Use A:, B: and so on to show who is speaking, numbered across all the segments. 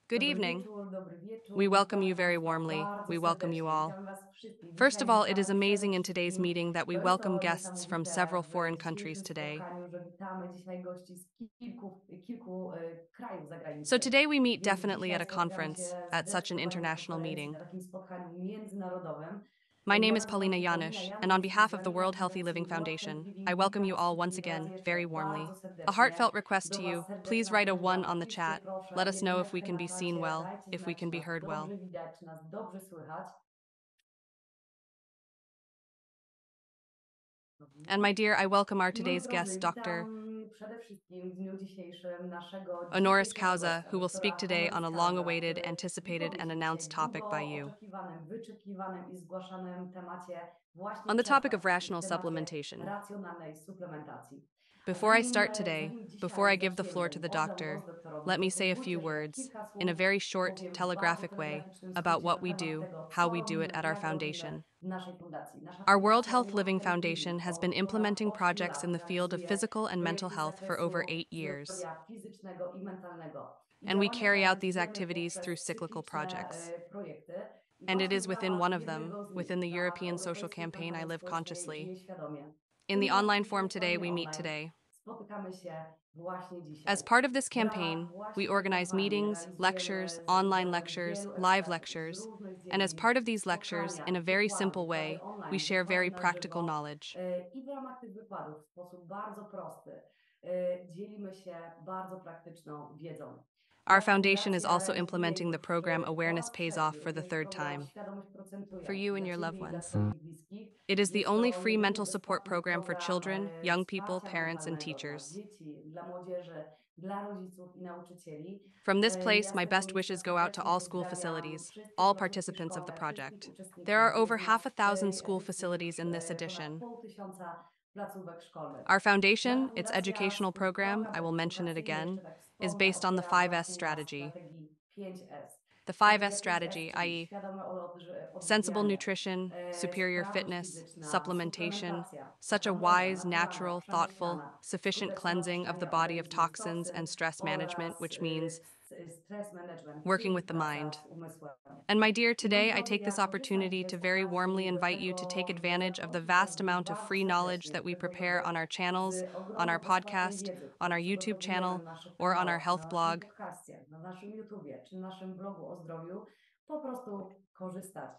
A: Good evening.
B: Dobry
A: We
B: wieczór,
A: welcome
B: witamy
A: you very
B: Was
A: warmly.
B: bardzo
A: We welcome you
B: serdecznie.
A: all.
B: Witamy Was wszystkich.
A: First of
B: Dzisiaj
A: all, it is
B: witamy przede
A: amazing in today's
B: wszystkim.
A: meeting that we
B: To jest
A: welcome
B: to
A: guests from
B: niesamowite
A: several foreign
B: w
A: countries
B: dzisiejszym
A: today.
B: spotkaniu, że witamy dzisiaj gości z kilku krajów
A: So
B: zagranicznych.
A: today we meet
B: Więc
A: definitely
B: dzisiaj
A: at a
B: spotykamy
A: conference,
B: się
A: at such an
B: zdecydowanie na
A: international
B: konferencji,
A: meeting.
B: na takim spotkaniu międzynarodowym.
A: My name
B: Ja
A: is
B: nazywam
A: Paulina
B: się Paulina
A: Janusz, and on
B: Janusz
A: behalf
B: z
A: of the World Healthy Living
B: Fundacji World Health
A: Foundation, I
B: Living.
A: welcome you
B: Witam
A: all once
B: wszystkich raz
A: again very
B: jeszcze bardzo
A: warmly. A
B: serdecznie.
A: heartfelt request
B: Do
A: to
B: Was
A: you, please
B: serdeczna
A: write a 1
B: prośba,
A: on the
B: napiszcie
A: chat.
B: proszę
A: Let us know if we
B: jedyneczkę
A: can
B: na
A: be seen
B: czacie,
A: well,
B: dajcie
A: if we
B: znać,
A: can
B: czy
A: be
B: nas
A: heard well.
B: dobrze widać, czy nas dobrze słychać.
A: And my dear, I welcome our
B: Moi
A: today's
B: drodzy,
A: guest, Dr.
B: witam przede wszystkim w dniu dzisiejszym naszego
A: Honoris
B: dzisiejszego
A: Causa,
B: gościa,
A: who will speak
B: doktora
A: today on
B: honoris
A: a long
B: causa,
A: awaited,
B: który
A: anticipated,
B: wypowie
A: and
B: się
A: announced
B: dzisiaj
A: topic by
B: długo
A: you.
B: oczekiwanym, wyczekiwanym i zgłaszanym temacie
A: On
B: właśnie
A: the topic of
B: przerwań, czyli w
A: rational
B: temacie
A: supplementation.
B: racjonalnej suplementacji. A
A: Before I start today,
B: zanim
A: before I
B: dzisiaj
A: give the floor
B: zaczniemy
A: to
B: i
A: the
B: oddam
A: doctor,
B: głos doktorowi,
A: let me
B: to
A: say a few
B: pozwólcie, że
A: words,
B: kilka
A: in a
B: słów
A: very short,
B: powiem w bardzo
A: telegraphic way,
B: telegraficznym
A: about
B: skrócie
A: what
B: na
A: we
B: temat
A: do,
B: tego,
A: how
B: co
A: we do it
B: robimy
A: at
B: i
A: our
B: jak robimy
A: foundation.
B: w naszej fundacji. Nasza
A: Our World
B: fundacja
A: Health
B: World
A: Living
B: Health
A: Foundation
B: Living
A: has
B: od
A: been
B: ponad
A: implementing
B: 8
A: projects
B: lat
A: in the field of
B: realizuje
A: physical and mental
B: projekty z
A: health for over
B: zakresu
A: 8 years,
B: zdrowia fizycznego i mentalnego. I
A: and we
B: działania
A: carry
B: te
A: out these
B: realizujemy
A: activities through
B: poprzez
A: cyclical
B: cykliczne
A: projects.
B: projekty. I
A: And it
B: właśnie
A: is
B: w
A: within
B: ramach
A: one of them,
B: jednego z nich,
A: within
B: w
A: the
B: ramach
A: European social
B: Europejskiej
A: campaign I
B: Kampanii
A: Live
B: Społecznej
A: consciously.
B: Żyję Świadomie,
A: In the
B: ponieważ
A: online
B: w
A: form today,
B: formie
A: we meet
B: online
A: today.
B: spotykamy się właśnie
A: As
B: dzisiaj.
A: part of this
B: W ramach
A: campaign, we
B: właśnie tej
A: organize
B: kampanii
A: meetings, lectures,
B: realizujemy z
A: online
B: udziałem
A: lectures,
B: wielu
A: live
B: ekspertów z
A: lectures,
B: różnych
A: and as
B: dziedzin,
A: part of these lectures, in
B: spotkania,
A: a very simple
B: wykłady
A: way, we
B: online,
A: share
B: wykłady
A: very
B: na
A: practical
B: żywo.
A: knowledge.
B: I w ramach tych wykładów w sposób bardzo prosty dzielimy się bardzo praktyczną wiedzą.
A: Our
B: Nasza
A: foundation is
B: fundacja
A: also
B: realizuje
A: implementing the
B: już
A: program
B: po
A: Awareness
B: raz
A: Pays Off
B: trzeci
A: for the
B: również
A: third
B: program
A: time.
B: Świadomość
A: For
B: procentuje
A: you and
B: dla
A: your loved
B: Ciebie i dla
A: ones.
B: Twoich bliskich.
A: It is the
B: Jest
A: only
B: to
A: free
B: jedyny
A: mental support
B: bezpłatny
A: program for
B: program
A: children, young people,
B: wsparcia
A: parents, and
B: mentalnego dla
A: teachers.
B: dzieci, dla młodzieży, dla rodziców i nauczycieli.
A: From this
B: Ja
A: place,
B: z
A: my
B: tego
A: best
B: miejsca
A: wishes go out to
B: serdecznie
A: all school
B: pozdrawiam
A: facilities,
B: wszystkich
A: all
B: placówki
A: participants of the
B: szkolne, wszystkich
A: project. There
B: uczestników.
A: are
B: Jest
A: over
B: nas
A: half a
B: w
A: thousand
B: tej
A: school
B: edycji
A: facilities
B: już
A: in this
B: ponad
A: edition.
B: 500 placówek szkolnych.
A: Our
B: Nasza
A: foundation, its
B: fundacja,
A: educational
B: swój
A: program, I
B: program
A: will mention it
B: edukacyjny,
A: again,
B: jeszcze tak
A: is
B: wspomnę,
A: based on the
B: opiera
A: 5S
B: właśnie na
A: strategy.
B: strategii 5S.
A: The 5S
B: Strategia 5S,
A: strategy,
B: czyli
A: i.e.,
B: świadome
A: sensible
B: odżywianie,
A: nutrition, superior
B: sprawność
A: fitness,
B: fizyczna,
A: supplementation,
B: suplementacja,
A: such a
B: taka mądra,
A: wise,
B: naturalna,
A: natural, thoughtful,
B: przemyślana,
A: sufficient
B: skuteczne
A: cleansing of the
B: oczyszczanie
A: body of
B: organizmu z
A: toxins
B: toksyn
A: and stress management,
B: oraz
A: which means
B: stres management,
A: working with
B: czyli
A: the
B: praca
A: mind.
B: z umysłem.
A: And my dear,
B: I moi
A: today I
B: drodzy,
A: take this
B: ja korzystam
A: opportunity
B: dzisiaj
A: to
B: z
A: very
B: okazji
A: warmly
B: do
A: invite you to take
B: tego, żeby
A: advantage of the
B: zaprosić Was
A: vast amount of
B: bardzo
A: free knowledge
B: serdecznie
A: that
B: do
A: we
B: tego,
A: prepare
B: żeby
A: on our channels,
B: z
A: on our
B: ogromu bezpłatnej
A: podcast,
B: wiedzy,
A: on
B: którą
A: our YouTube
B: przygotowujemy
A: channel,
B: na naszych
A: or on our
B: kanałach, na
A: health
B: naszym
A: blog.
B: podcaście, na naszym YouTubie czy naszym blogu o zdrowiu, po prostu korzystać.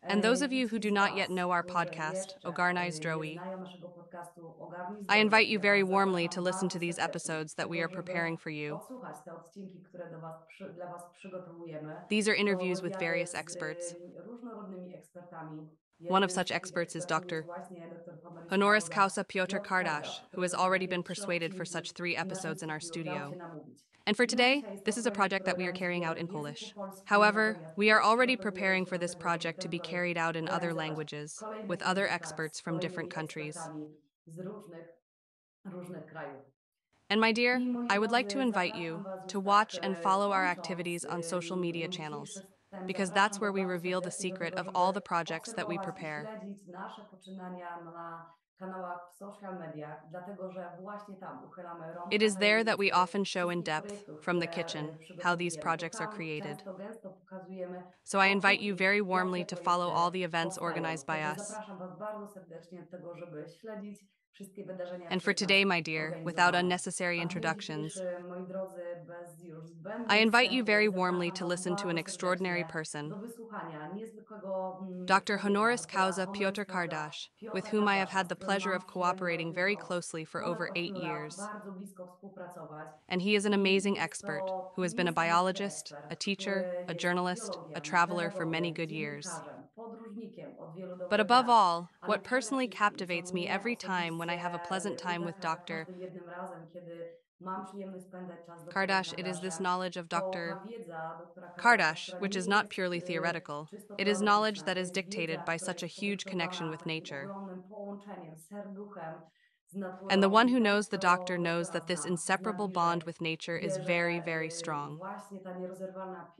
A: And those of
B: I
A: you who
B: ci
A: do
B: z
A: not yet
B: Was,
A: know our
B: którzy
A: podcast,
B: jeszcze
A: Ogarnij
B: nie
A: Zdrowi,
B: znają naszego podcastu Ogarnij
A: I
B: Zdrowie,
A: invite you
B: ja
A: very
B: Was
A: warmly to
B: zapraszam
A: listen to
B: bardzo
A: these
B: serdecznie
A: episodes
B: do
A: that we
B: tego,
A: are
B: żeby
A: preparing for you.
B: odsłuchać te odcinki, które dla Was przygotowujemy.
A: These are
B: To
A: interviews with
B: wywiady
A: various
B: z
A: experts.
B: różnorodnymi ekspertami.
A: One of
B: Jednym z
A: such
B: takich
A: experts is
B: ekspertów jest
A: Dr.
B: właśnie dr honoris
A: Honoris
B: causa
A: Causa Piotr
B: Piotr
A: Kardasz,
B: Kardasz,
A: who
B: który
A: has
B: na
A: already
B: te
A: been
B: 3
A: persuaded for
B: odcinki
A: such 3 episodes in our
B: udało się
A: studio.
B: namówić.
A: And for
B: I na
A: today,
B: dzisiaj jest
A: this
B: to
A: is a
B: projekt,
A: project
B: który
A: that we are carrying out
B: organizujemy w
A: in
B: języku
A: Polish.
B: polskim,
A: However,
B: natomiast
A: we are
B: też
A: already
B: przygotowujemy
A: preparing
B: się
A: for
B: do
A: this
B: tego, żeby
A: project to
B: ten
A: be
B: projekt
A: carried out in other
B: realizować w
A: languages,
B: kolejnych
A: with other
B: językach,
A: experts
B: z
A: from
B: kolejnymi
A: different countries.
B: ekspertami z różnych krajów.
A: And my dear,
B: I moi
A: I would like to
B: drodzy,
A: invite
B: zapraszam
A: you
B: Was
A: to
B: już tak
A: watch and follow our
B: kończąc
A: activities on social media channels,
B: dzisiejszy wstęp,
A: because that's
B: zapraszam
A: where
B: Was
A: we
B: bardzo
A: reveal the
B: serdecznie do
A: secret
B: tego,
A: of all
B: żeby
A: the projects that we
B: obserwować i
A: prepare.
B: śledzić nasze poczynania na kanałach w social mediach, dlatego że właśnie tam uchylamy
A: It
B: rąbka
A: is there that we
B: tajemnicy
A: often show in
B: wszystkich
A: depth,
B: projektów,
A: from the
B: które
A: kitchen, how these
B: przygotowujemy, bo
A: projects are
B: tam
A: created.
B: często, gęsto pokazujemy,
A: So I
B: po co
A: invite you
B: i
A: very
B: jak
A: warmly
B: te
A: to follow
B: projekty
A: all the events
B: powstają.
A: organized by
B: Także
A: us.
B: zapraszam Was bardzo serdecznie do tego, żeby śledzić wszystkie wydarzenia
A: And for
B: przez
A: today,
B: nas
A: my dear, without
B: organizowane.
A: unnecessary
B: A w dniu
A: introductions,
B: dzisiejszym, moi drodzy, bez już
A: I
B: zbędnych
A: invite you
B: wstępów,
A: very warmly
B: zapraszam
A: to
B: Was
A: listen to an
B: bardzo
A: extraordinary
B: serdecznie
A: person,
B: do wysłuchania niezwykłego
A: Dr.
B: człowieka,
A: Honoris
B: doktora
A: Causa
B: honoris
A: Piotr
B: causa
A: Kardash, with
B: Piotra
A: whom I have
B: Kardasza,
A: had
B: z
A: the
B: którym
A: pleasure
B: mam
A: of
B: przyjemność
A: cooperating
B: już
A: very
B: od
A: closely for
B: ponad
A: over
B: 8
A: 8
B: lat
A: years.
B: bardzo blisko współpracować.
A: And he is an
B: I
A: amazing
B: jest
A: expert
B: to
A: who has been a
B: niesamowity
A: biologist, a
B: ekspert,
A: teacher,
B: który
A: a
B: jest
A: journalist, a
B: biologiem,
A: traveler for many
B: pedagogiem,
A: good years.
B: dziennikarzem, podróżnikiem od wielu
A: But
B: dobrych
A: above
B: lat.
A: all,
B: Ale
A: what
B: przede
A: personally
B: wszystkim, co
A: captivates me
B: mnie
A: every time when I
B: osobiście
A: have a pleasant time with
B: urzeka za
A: Dr.
B: każdym jednym razem, kiedy mam przyjemność spędzać czas z doktorem
A: Kardash, it is this
B: Kardaszem,
A: knowledge of
B: to ta
A: Dr.
B: wiedza doktora Kardasza,
A: Kardash,
B: która
A: which is
B: nie
A: not
B: jest
A: purely theoretical.
B: czysto
A: It is knowledge
B: teoretyczna,
A: that
B: to
A: is
B: jest
A: dictated
B: wiedza,
A: by
B: która
A: such a
B: jest
A: huge connection
B: podyktowana
A: with
B: takim
A: nature.
B: ogromnym połączeniem z serduchem, z
A: And the one who knows the
B: naturą,
A: doctor knows
B: która
A: that this
B: znam,
A: inseparable
B: wie,
A: bond with nature is
B: wie,
A: very,
B: że
A: very strong.
B: właśnie ta nierozerwalna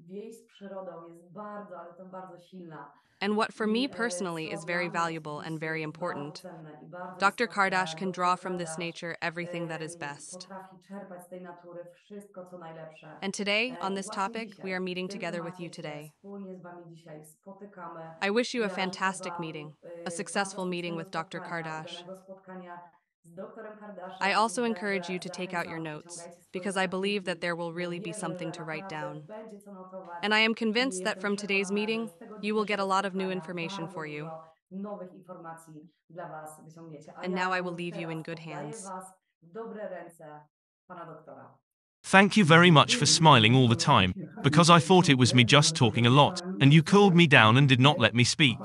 B: więź z przyrodą jest bardzo, ale to bardzo silna.
A: And what for me
B: I
A: personally is
B: co
A: very
B: dla mnie
A: valuable and
B: osobiście
A: very
B: jest bardzo
A: important.
B: cenne i bardzo
A: Dr. Kardash
B: istotne.
A: can
B: Doktor
A: draw from this
B: Kardasz
A: nature everything that is best.
B: potrafi czerpać z tej natury wszystko, co najlepsze.
A: And today, on
B: I
A: this
B: właśnie
A: topic, we are
B: dzisiaj w
A: meeting
B: tym
A: together with you
B: temacie się
A: today.
B: wspólnie z Wami dzisiaj spotykamy.
A: I wish you a
B: Ja życzę
A: fantastic
B: Wam
A: meeting, a successful meeting
B: fantastycznego
A: with Dr.
B: spotkania,
A: Kardash.
B: udanego spotkania z doktorem
A: I
B: Kardaszem.
A: also encourage you
B: Także
A: to take out your
B: zachęcam,
A: notes,
B: wyciągajcie swoje
A: because I believe that
B: notatniki,
A: there will
B: bo
A: really be
B: wierzę,
A: something
B: że
A: to write
B: naprawdę
A: down.
B: będzie co notować
A: And I am
B: i
A: convinced that
B: jestem
A: from today's
B: przekonana, że
A: meeting,
B: z tego
A: you will get
B: dzisiejszego
A: a lot of new
B: spotkania
A: information
B: bardzo
A: for you.
B: dużo nowych informacji dla Was wyciągniecie. A
A: And
B: ja
A: now I will
B: już
A: leave you in
B: teraz
A: good
B: oddaję
A: hands.
B: Was w dobre ręce Pana doktora.
C: Thank you very much for smiling all the time, because I thought it was me just talking a lot, and you cooled me down and did not let me speak.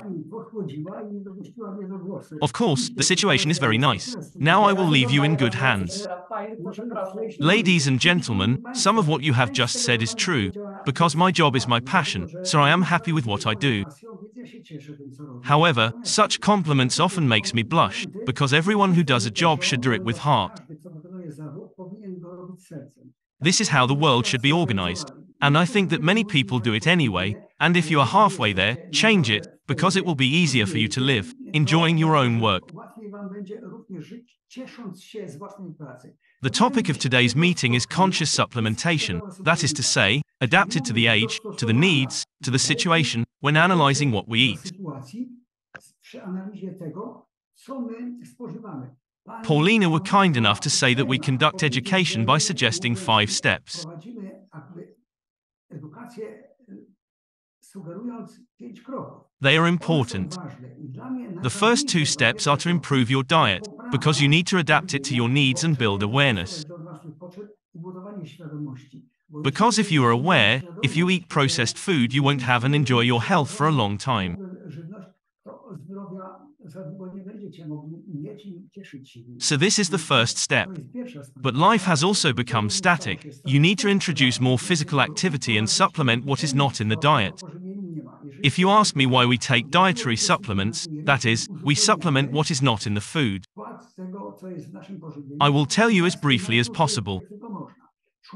C: Of course, the situation is very nice. Now I will leave you in good hands. Ladies and gentlemen, some of what you have just said is true, because my job is my passion, so I am happy with what I do. However, such compliments often makes me blush, because everyone who does a job should do it with heart. This is how the world should be organized, and I think that many people do it anyway, and if you are halfway there, change it, because it will be easier for you to live, enjoying your own work. The topic of today's meeting is conscious supplementation, that is to say, adapted to the age, to the needs, to the situation, when analyzing what we eat. Paulina were kind enough to say that we conduct education by suggesting 5 steps. They are important. The first 2 steps are to improve your diet, because you need to adapt it to your needs and build awareness. Because if you are aware, if you eat processed food, you won't have and enjoy your health for a long time. So this is the first step. But life has also become static. You need to introduce more physical activity and supplement what is not in the diet. If you ask me why we take dietary supplements, that is, we supplement what is not in the food. I will tell you as briefly as possible.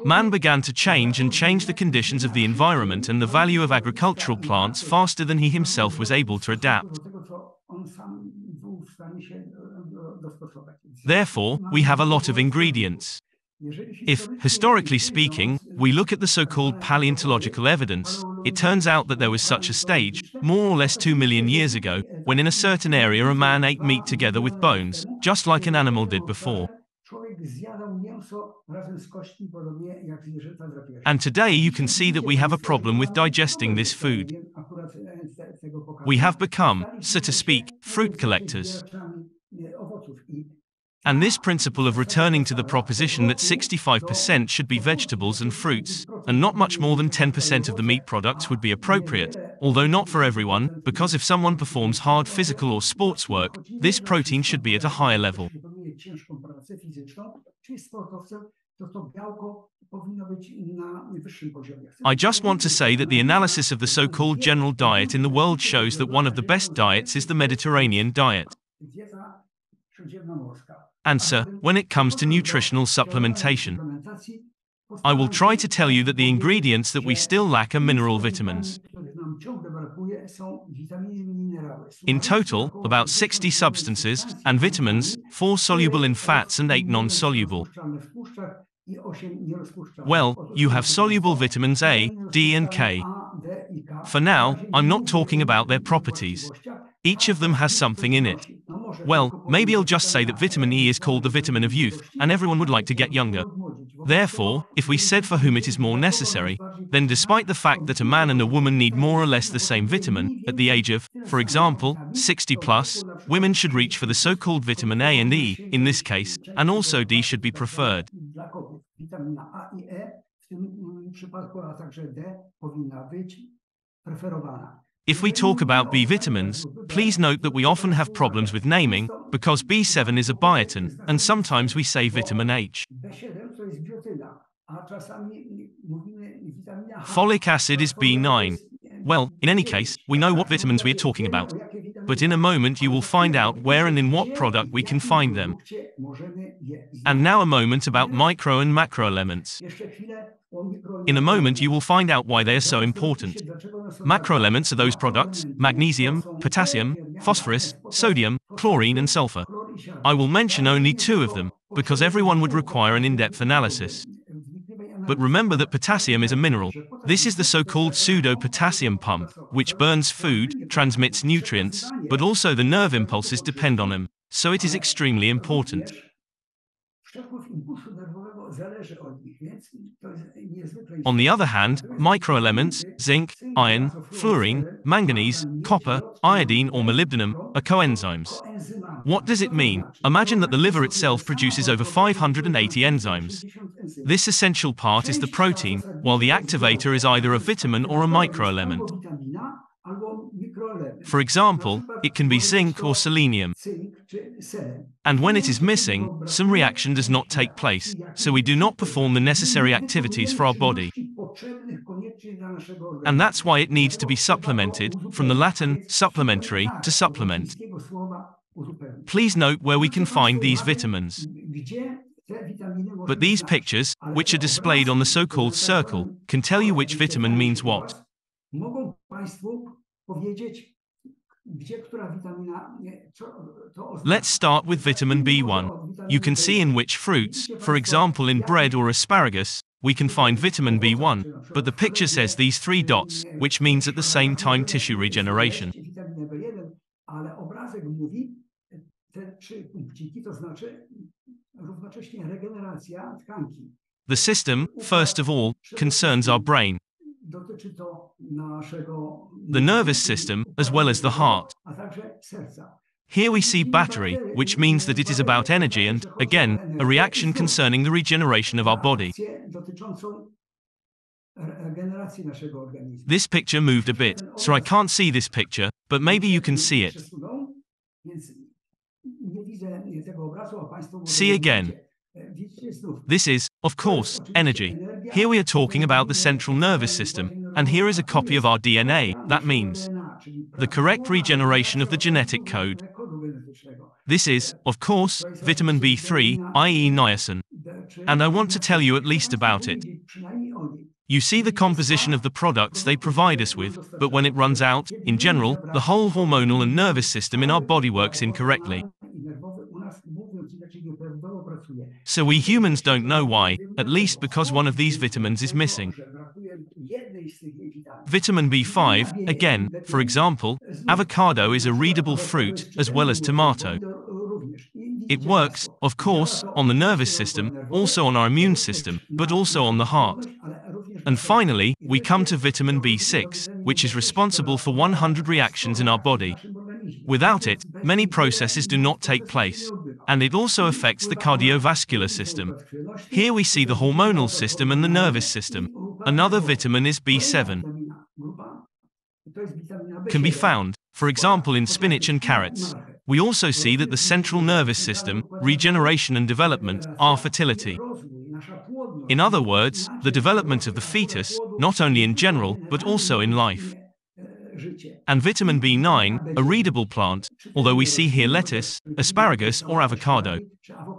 C: Man began to change the conditions of the environment and the value of agricultural plants faster than he himself was able to adapt. Therefore, we have a lot of ingredients. If, historically speaking, we look at the so-called paleontological evidence, it turns out that there was such a stage, more or less 2 million years ago, when in a certain area a man ate meat together with bones, just like an animal did before. And today you can see that we have a problem with digesting this food. We have become, so to speak, fruit collectors. And this principle of returning to the proposition that 65% should be vegetables and fruits, and not much more than 10% of the meat products would be appropriate, although not for everyone, because if someone performs hard physical or sports work, this protein should be at a higher level. I just want to say that the analysis of the so-called general diet in the world shows that one of the best diets is the Mediterranean diet. Answer: when it comes to nutritional supplementation, I will try to tell you that the ingredients that we still lack are mineral vitamins. In total, about 60 substances, and vitamins, 4 soluble in fats and 8 non-soluble. Well, you have soluble vitamins A, D and K. For now, I'm not talking about their properties. Each of them has something in it. Well, maybe I'll just say that vitamin E is called the vitamin of youth, and everyone would like to get younger. Therefore, if we said for whom it is more necessary, then despite the fact that a man and a woman need more or less the same vitamin, at the age of, for example, 60 plus, women should reach for the so-called vitamin A and E, in this case, and also D should be preferred. If we talk about B vitamins, please note that we often have problems with naming, because B7 is a biotin, and sometimes we say vitamin H. Folic acid is B9. Well, in any case, we know what vitamins we are talking about. but in a moment you will find out where and in what product we can find them. And now a moment about micro and macro elements. In a moment you will find out why they are so important. Macroelements are those products: magnesium, potassium, phosphorus, sodium, chlorine and sulfur. I will mention only two of them, because everyone would require an in-depth analysis. But remember that potassium is a mineral. This is the so-called pseudo-potassium pump, which burns food, transmits nutrients, but also the nerve impulses depend on them, so it is extremely important. On the other hand, microelements, zinc, iron, fluorine, manganese, copper, iodine or molybdenum, are coenzymes. What does it mean? Imagine that the liver itself produces over 580 enzymes. This essential part is the protein, while the activator is either a vitamin or a microelement. For example, it can be zinc or selenium. And when it is missing, some reaction does not take place, so we do not perform the necessary activities for our body. And that's why it needs to be supplemented, from the Latin supplementary, to supplement. Please note where we can find these vitamins. But these pictures, which are displayed on the so-called circle, can tell you which vitamin means what. Let's start with vitamin B1. You can see in which fruits, for example in bread or asparagus, we can find vitamin B1, but the picture says these three dots, which means at the same time tissue regeneration. The system, first of all, concerns our brain, the nervous system, as well as the heart. Here we see battery, which means that it is about energy and, again, a reaction concerning the regeneration of our body. This picture moved a bit, so I can't see this picture, but maybe you can see it. See again. This is, of course, energy. Here we are talking about the central nervous system, and here is a copy of our DNA. That means the correct regeneration of the genetic code. This is, of course, vitamin B3, i.e. niacin. And I want to tell you at least about it. You see the composition of the products they provide us with, but when it runs out, in general, the whole hormonal and nervous system in our body works incorrectly. So we humans don't know why, at least because one of these vitamins is missing. Vitamin B5, again, for example, avocado is a readable fruit, as well as tomato. It works, of course, on the nervous system, also on our immune system, but also on the heart. And finally, we come to vitamin B6, which is responsible for 100 reactions in our body. Without it, many processes do not take place. And it also affects the cardiovascular system. Here we see the hormonal system and the nervous system. Another vitamin is B7. Can be found, for example, in spinach and carrots. We also see that the central nervous system, regeneration and development, are fertility. In other words, the development of the fetus, not only in general, but also in life. And vitamin B9, a readable plant, although we see here lettuce, asparagus or avocado.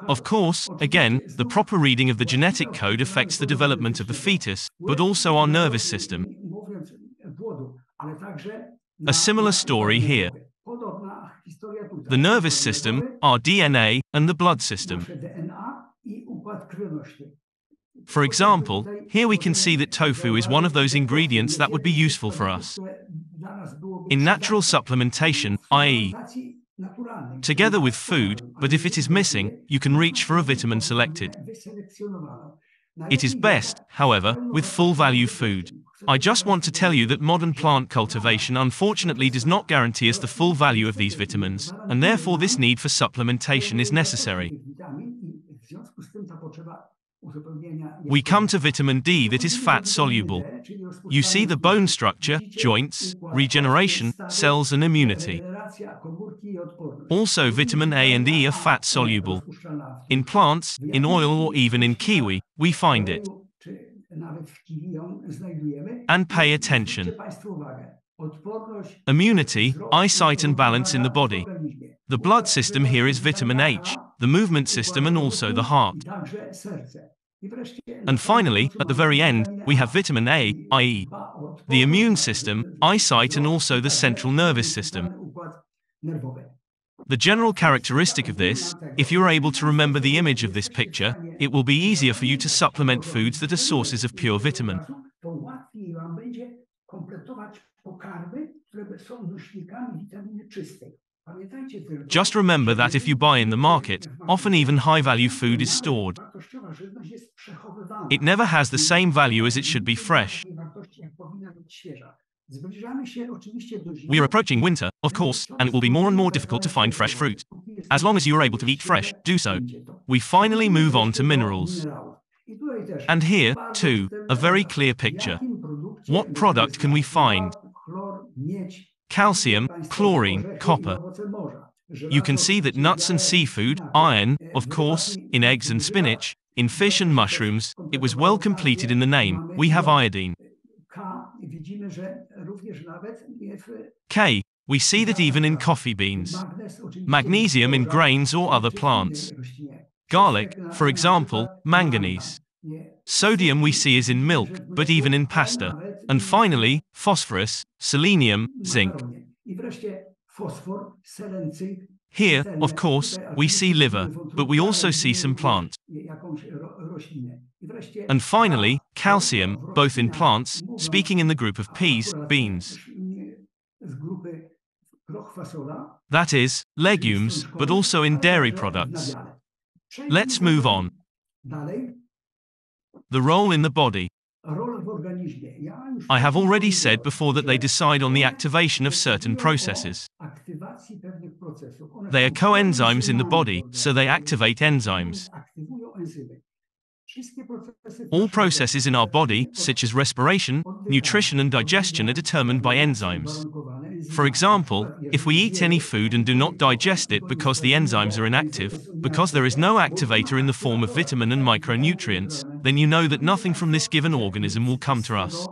C: Of course, again, the proper reading of the genetic code affects the development of the fetus, but also our nervous system. A similar story here. The nervous system, our DNA, and the blood system. For example, here we can see that tofu is one of those ingredients that would be useful for us. In natural supplementation, i.e., together with food, but if it is missing, you can reach for a vitamin selected. It is best, however, with full-value food. I just want to tell you that modern plant cultivation unfortunately does not guarantee us the full value of these vitamins, and therefore this need for supplementation is necessary. We come to vitamin D that is fat-soluble. You see the bone structure, joints, regeneration, cells and immunity. Also vitamin A and E are fat-soluble. In plants, in oil or even in kiwi, we find it. And pay attention. Immunity, eyesight and balance in the body. The blood system here is vitamin H, the movement system and also the heart. And finally, at the very end, we have vitamin A, i.e., the immune system, eyesight and also the central nervous system. The general characteristic of this, if you are able to remember the image of this picture, it will be easier for you to supplement foods that are sources of pure vitamin. Just remember that if you buy in the market, often even high-value food is stored. It never has the same value as it should be fresh. We are approaching winter, of course, and it will be more and more difficult to find fresh fruit. As long as you are able to eat fresh, do so. We finally move on to minerals. And here, too, a very clear picture. What product can we find? Calcium, chlorine, copper. You can see that nuts and seafood, iron, of course, in eggs and spinach, in fish and mushrooms, it was well completed in the name, we have iodine. K, we see that even in coffee beans. Magnesium in grains or other plants. Garlic, for example, manganese. Sodium we see is in milk, but even in pasta. And finally, phosphorus, selenium, zinc. Here, of course, we see liver, but we also see some plant. And finally, calcium, both in plants, speaking in the group of peas, beans. That is, legumes, but also in dairy products. Let's move on. The role in the body. I have already said before that they decide on the activation of certain processes. They are coenzymes in the body, so they activate enzymes. All processes in our body, such as respiration, nutrition and digestion, are determined by enzymes. For example, if we eat any food and do not digest it because the enzymes are inactive, because there is no activator in the form of vitamin and micronutrients, then you know that nothing from this given organism will come to us.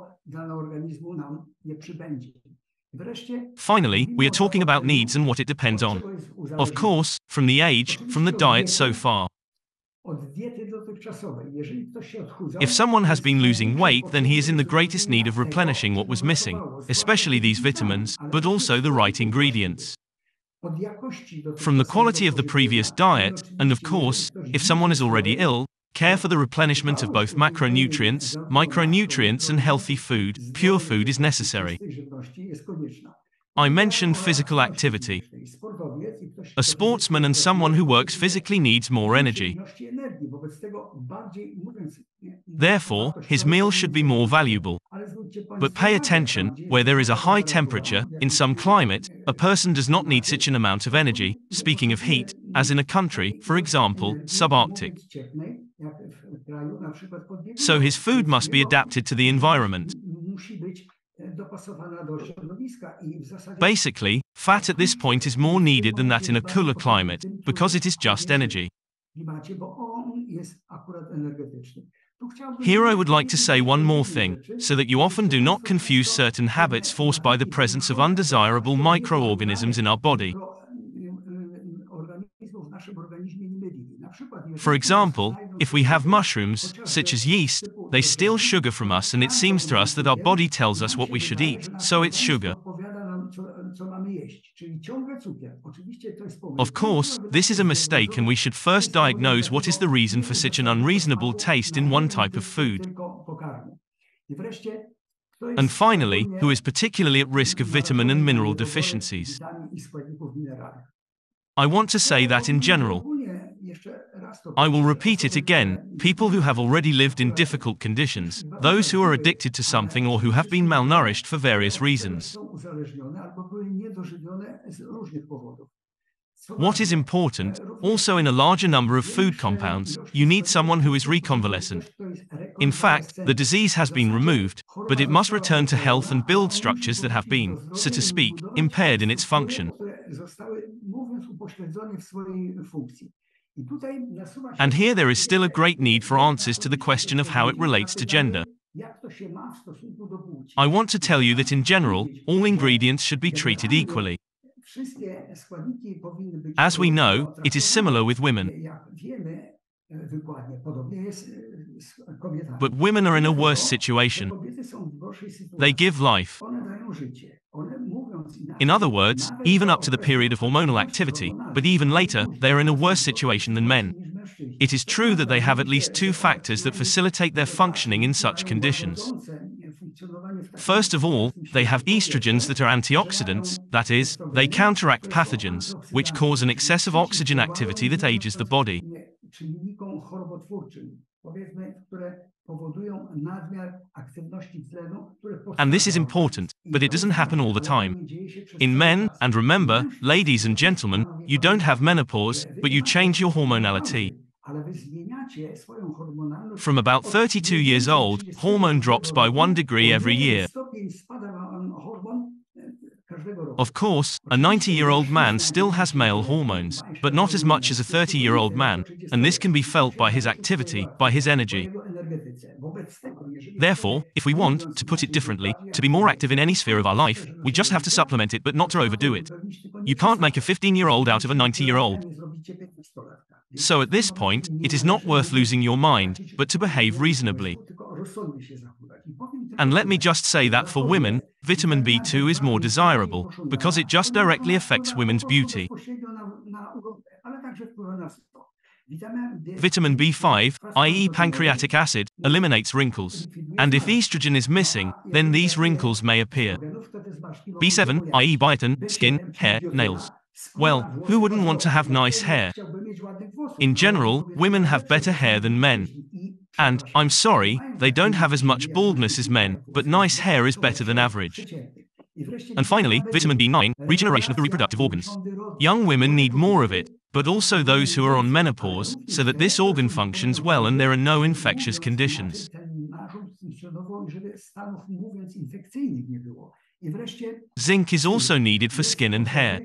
C: Finally, we are talking about needs and what it depends on. Of course, from the age, from the diet so far. If someone has been losing weight, then he is in the greatest need of replenishing what was missing, especially these vitamins, but also the right ingredients. From the quality of the previous diet, and of course, if someone is already ill, care for the replenishment of both macronutrients, micronutrients and healthy food, pure food is necessary. I mentioned physical activity. A sportsman and someone who works physically needs more energy. Therefore, his meal should be more valuable. But pay attention, where there is a high temperature, in some climate, a person does not need such an amount of energy, speaking of heat, as in a country, for example, subarctic. So his food must be adapted to the environment. Basically, fat at this point is more needed than that in a cooler climate, because it is just energy. Here I would like to say one more thing, so that you often do not confuse certain habits forced by the presence of undesirable microorganisms in our body. For example, if we have mushrooms, such as yeast, they steal sugar from us and it seems to us that our body tells us what we should eat, so it's sugar. Of course, this is a mistake and we should first diagnose what is the reason for such an unreasonable taste in one type of food. And finally, who is particularly at risk of vitamin and mineral deficiencies. I want to say that in general. I will repeat it again, people who have already lived in difficult conditions, those who are addicted to something or who have been malnourished for various reasons. What is important, also in a larger number of food compounds, you need someone who is reconvalescent. In fact, the disease has been removed, but it must return to health and build structures that have been, so to speak, impaired in its function. And here there is still a great need for answers to the question of how it relates to gender. I want to tell you that in general, all ingredients should be treated equally. As we know, it is similar with women. But women are in a worse situation. They give life. In other words, even up to the period of hormonal activity, but even later, they are in a worse situation than men. It is true that they have at least two factors that facilitate their functioning in such conditions. First of all, they have estrogens that are antioxidants, that is, they counteract pathogens, which cause an excessive oxygen activity that ages the body. And this is important, but it doesn't happen all the time. In men, and remember, ladies and gentlemen, you don't have menopause, but you change your hormonality. From about 32 years old, hormone drops by 1 degree every year. Of course, a 90-year-old man still has male hormones, but not as much as a 30-year-old man, and this can be felt by his activity, by his energy. Therefore, if we want, to put it differently, to be more active in any sphere of our life, we just have to supplement it but not to overdo it. You can't make a 15-year-old out of a 90-year-old. So at this point, it is not worth losing your mind, but to behave reasonably. And let me just say that for women, vitamin B2 is more desirable, because it just directly affects women's beauty. Vitamin B5, i.e. pancreatic acid, eliminates wrinkles. And if estrogen is missing, then these wrinkles may appear. B7, i.e. biotin, skin, hair, nails. Well, who wouldn't want to have nice hair? In general, women have better hair than men. And, I'm sorry, they don't have as much baldness as men, but nice hair is better than average. And finally, vitamin B9, regeneration of the reproductive organs. Young women need more of it, but also those who are on menopause, so that this organ functions well and there are no infectious conditions. Zinc is also needed for skin and hair.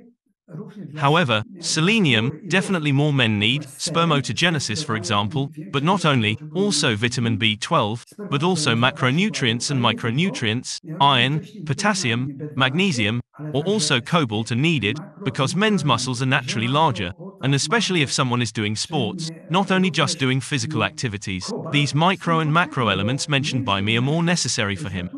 C: However, selenium, definitely more men need, spermatogenesis for example, but not only, also vitamin B12, but also macronutrients and micronutrients, iron, potassium, magnesium, or also cobalt are needed, because men's muscles are naturally larger, and especially if someone is doing sports, not only just doing physical activities, these micro and macro elements mentioned by me are more necessary for him.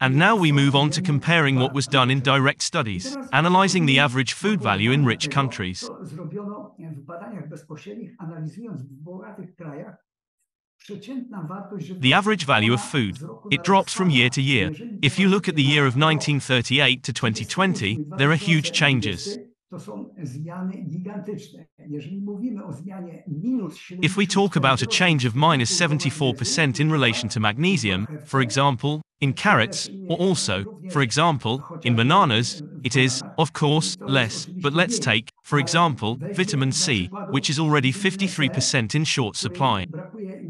C: And now we move on to comparing what was done in direct studies, analyzing the average food value in rich countries. The average value of food. It drops from year to year. If you look at the year of 1938 to 2020, there are huge changes. If we talk about a change of minus 74% in relation to magnesium, for example, in carrots, or also, for example, in bananas, it is, of course, less, but let's take, for example, vitamin C, which is already 53% in short supply.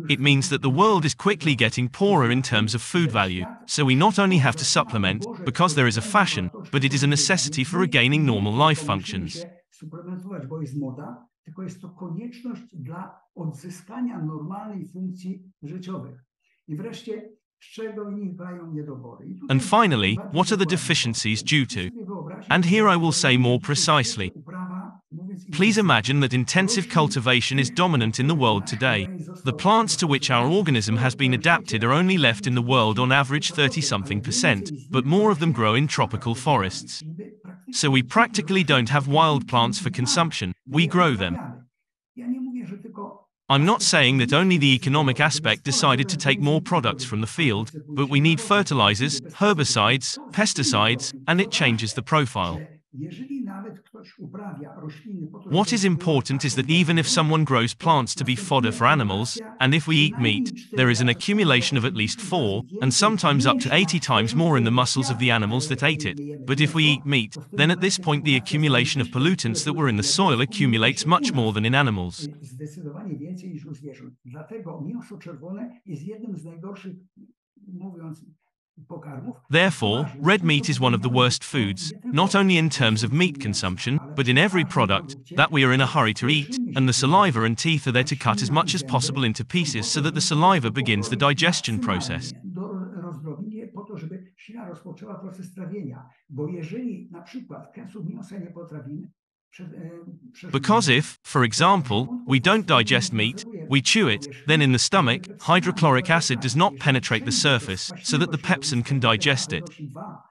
C: It means that the world is quickly getting poorer in terms of food value, so we not only have to supplement, because there is a fashion, but it is a necessity for regaining normal life functions. And finally, what are the deficiencies due to? And here I will say more precisely. Please imagine that intensive cultivation is dominant in the world today. The plants to which our organism has been adapted are only left in the world on average 30-something%, but more of them grow in tropical forests. So we practically don't have wild plants for consumption, we grow them. I'm not saying that only the economic aspect decided to take more products from the field, but we need fertilizers, herbicides, pesticides, and it changes the profile. What is important is that even if someone grows plants to be fodder for animals, and if we eat meat, there is an accumulation of at least 4, and sometimes up to 80 times more in the muscles of the animals that ate it. But if we eat meat, then at this point the accumulation of pollutants that were in the soil accumulates much more than in animals. Therefore, red meat is one of the worst foods, not only in terms of meat consumption, but in every product that we are in a hurry to eat, and the saliva and teeth are there to cut as much as possible into pieces so that the saliva begins the digestion process.
B: Po to, żeby ślina rozpoczęła proces trawienia, bo jeżeli na przykład kęsów mięsa nie potrawimy,
C: Because if, for example, we don't digest meat, we chew it, then in the stomach, hydrochloric acid does not penetrate the surface, so that the pepsin can digest it.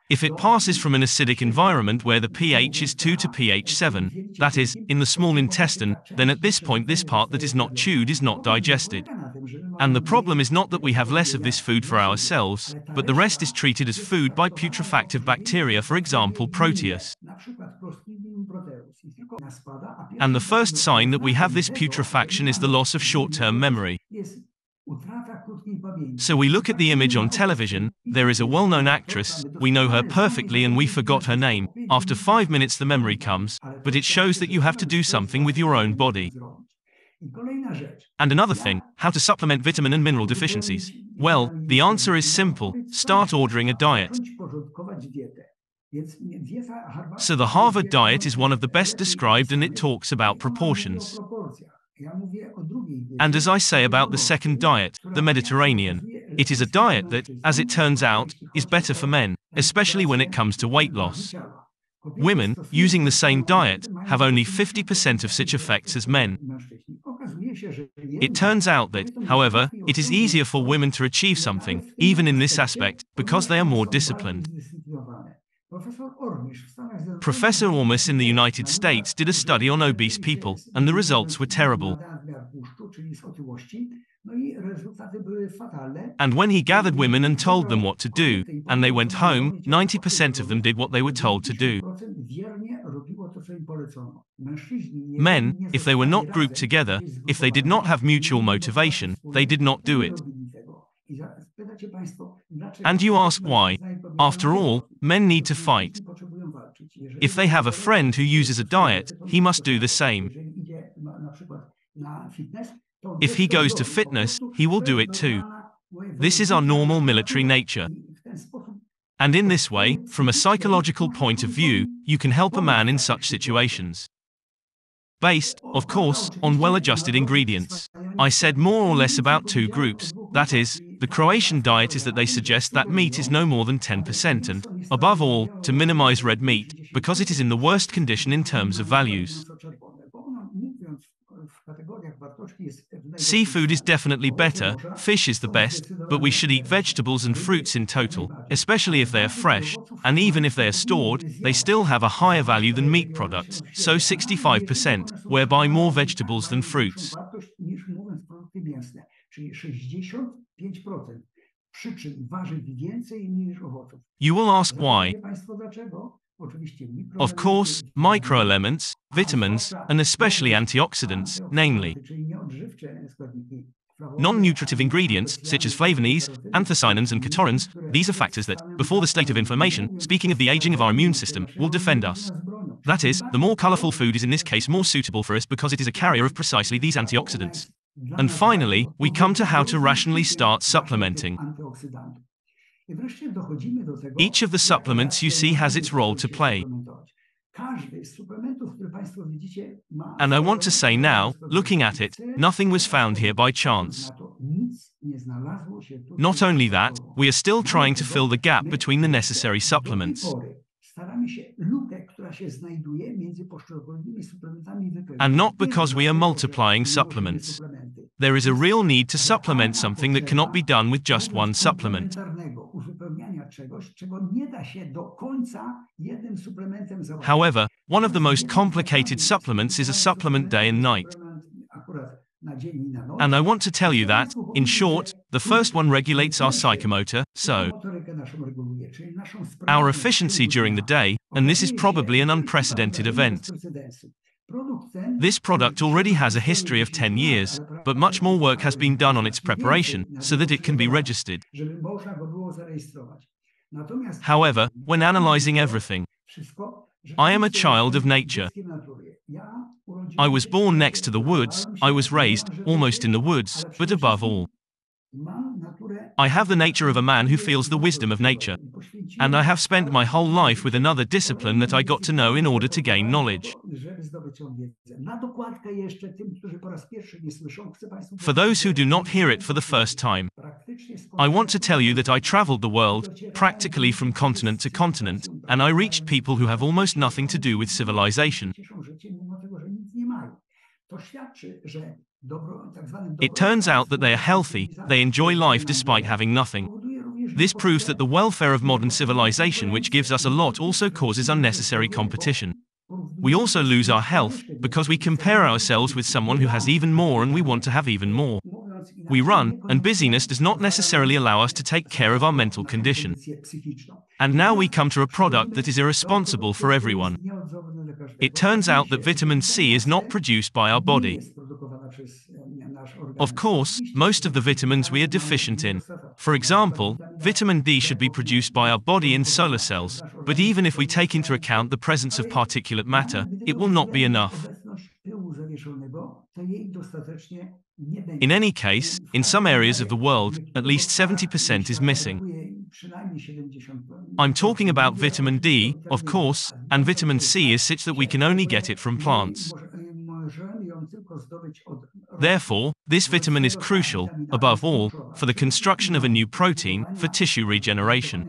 C: If it passes from an acidic environment where the pH is 2 to pH 7, that is, in the small intestine, then at this point this part that is not chewed is not digested. And the problem is not that we have less of this food for ourselves, but the rest is treated as food by putrefactive bacteria, for example Proteus. And the first sign that we have this putrefaction is the loss of short-term memory. So we look at the image on television, there is a well-known actress, we know her perfectly and we forgot her name. After 5 minutes the memory comes, but it shows that you have to do something with your own body. And another thing, how to supplement vitamin and mineral deficiencies. Well, the answer is simple, start ordering a diet. So the Harvard diet is one of the best described and it talks about proportions. And as I say about the second diet, the Mediterranean, it is a diet that, as it turns out, is better for men, especially when it comes to weight loss. Women, using the same diet, have only 50% of such effects as men. It turns out that, however, it is easier for women to achieve something, even in this aspect, because they are more disciplined. Professor Ormus in the United States did a study on obese people, and the results were terrible. And when he gathered women and told them what to do, and they went home, 90% of them did what they were told to do. Men, if they were not grouped together, if they did not have mutual motivation, they did not do it. And you ask why? After all, men need to fight. If they have a friend who uses a diet, he must do the same. If he goes to fitness, he will do it too. This is our normal military nature. And in this way, from a psychological point of view, you can help a man in such situations. Based, of course, on well-adjusted ingredients. I said more or less about two groups, that is, the Croatian diet is that they suggest that meat is no more than 10% and, above all, to minimize red meat, because it is in the worst condition in terms of values. Seafood is definitely better, fish is the best, but we should eat vegetables and fruits in total, especially if they are fresh, and even if they are stored, they still have a higher value than meat products, so 65%, whereby more vegetables than fruits. You will ask why. Of course, microelements, vitamins, and especially antioxidants, namely non-nutritive ingredients, such as flavonoids, anthocyanins and catorans, these are factors that, before the state of inflammation, speaking of the aging of our immune system, will defend us. That is, the more colorful food is in this case more suitable for us because it is a carrier of precisely these antioxidants. And finally, we come to how to rationally start supplementing. Each of the supplements you see has its role to play. And I want to say now, looking at it, nothing was found here by chance. Not only that, we are still trying to fill the gap between the necessary supplements. And not because we are multiplying supplements. There is a real need to supplement something that cannot be done with just one supplement. However, one of the most complicated supplements is a supplement day and night. And I want to tell you that, in short, the first one regulates our psychomotor, so our efficiency during the day, and this is probably an unprecedented event. This product already has a history of 10 years, but much more work has been done on its preparation, so that it can be registered. However, when analyzing everything, I am a child of nature. I was born next to the woods, I was raised, almost in the woods, but above all, I have the nature of a man who feels the wisdom of nature. And I have spent my whole life with another discipline that I got to know in order to gain knowledge. For those who do not hear it for the first time, I want to tell you that I traveled the world, practically from continent to continent, and I reached people who have almost nothing to do with civilization. It turns out that they are healthy, they enjoy life despite having nothing. This proves that the welfare of modern civilization, which gives us a lot, also causes unnecessary competition. We also lose our health, because we compare ourselves with someone who has even more and we want to have even more. We run, and busyness does not necessarily allow us to take care of our mental condition. And now we come to a product that is irresponsible for everyone. It turns out that vitamin C is not produced by our body. Of course, most of the vitamins we are deficient in. For example, vitamin D should be produced by our body in solar cells, but even if we take into account the presence of particulate matter, it will not be enough. In any case, in some areas of the world, at least 70% is missing. I'm talking about vitamin D, of course, and vitamin C is such that we can only get it from plants. Therefore, this vitamin is crucial, above all, for the construction of a new protein, for tissue regeneration.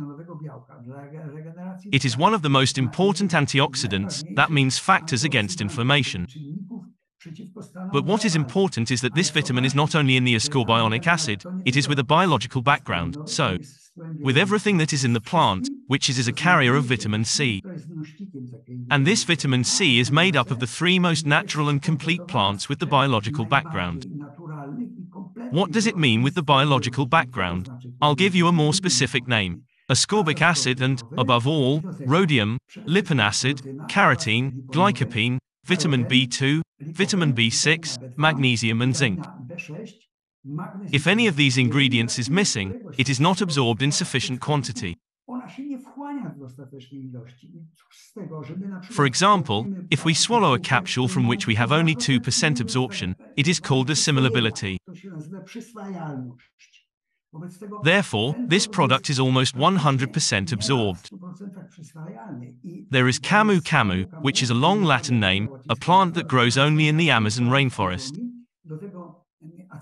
C: It is one of the most important antioxidants, that means factors against inflammation. But what is important is that this vitamin is not only in the ascorbionic acid, it is with a biological background, so, with everything that is in the plant, which is a carrier of vitamin C. And this vitamin C is made up of the three most natural and complete plants with the biological background. What does it mean with the biological background? I'll give you a more specific name. Ascorbic acid and, above all, rhodium, lipin acid, carotene, glycopene, vitamin B2, vitamin B6, magnesium and zinc. If any of these ingredients is missing, it is not absorbed in sufficient quantity. For example, if we swallow a capsule from which we have only 2% absorption, it is called assimilability. Therefore, this product is almost 100% absorbed. There is camu camu, which is a long Latin name, a plant that grows only in the Amazon rainforest.